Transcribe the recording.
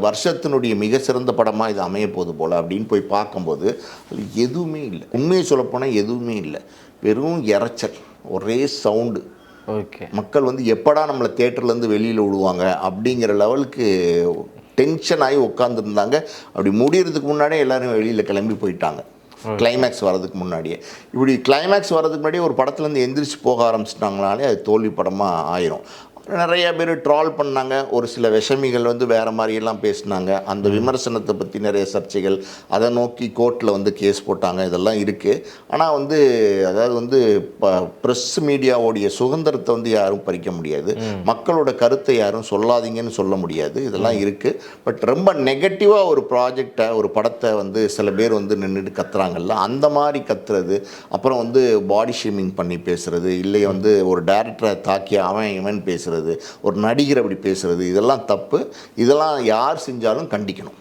வருஷத்தினுடைய மிக சிறந்த படமாக இது அமைய போகுது போல் அப்படின்னு போய் பார்க்கும்போது அது எதுவுமே இல்லை. உண்மையை சொல்லப்போனால் எதுவுமே இல்லை. வெறும் இரைச்சல், ஒரே சவுண்டு. ஓகே. மக்கள் வந்து எப்படா நம்மளை தேட்டர்லேருந்து வெளியில் விடுவாங்க அப்படிங்கிற லெவலுக்கு டென்ஷன் ஆகி உட்காந்துருந்தாங்க. அப்படி முடியறதுக்கு முன்னாடியே எல்லோரும் வெளியில் கிளம்பி போயிட்டாங்க. கிளைமேக்ஸ் வர்றதுக்கு முன்னாடியே. இப்படி கிளைமேக்ஸ் வர்றதுக்கு முன்னாடியே ஒரு படத்துலேருந்து எந்திரிச்சு போக ஆரம்பிச்சிட்டாங்கனாலே அது தோல்வி படமாக ஆயிரும். நிறைய பேர் ட்ரால் பண்ணாங்க. ஒரு சில விஷமிகள் வந்து வேறு மாதிரியெல்லாம் பேசினாங்க. அந்த விமர்சனத்தை பற்றி நிறைய சர்ச்சைகள், அதை நோக்கி கோர்ட்டில் வந்து கேஸ் போட்டாங்க. இதெல்லாம் இருக்குது. ஆனால் வந்து அதாவது வந்து ப்ரெஸ் மீடியாவோடைய சுதந்திரத்தை வந்து யாரும் பறிக்க முடியாது. மக்களோட கருத்தை யாரும் சொல்லாதீங்கன்னு சொல்ல முடியாது. இதெல்லாம் இருக்குது. பட் ரொம்ப நெகட்டிவாக ஒரு ப்ராஜெக்டை, ஒரு படத்தை வந்து சில பேர் வந்து நின்றுட்டு கத்துறாங்கல்ல, அந்த மாதிரி கத்துறது, அப்புறம் வந்து பாடி ஷேமிங் பண்ணி பேசுகிறது, இல்லை வந்து ஒரு டைரக்டரை தாக்கி அவன் இவன் பேசுகிறது, ஒரு நடிகர் அப்படி பேசுகிறது, இதெல்லாம் தப்பு. இதெல்லாம் யார் செஞ்சாலும் கண்டிக்கணும்.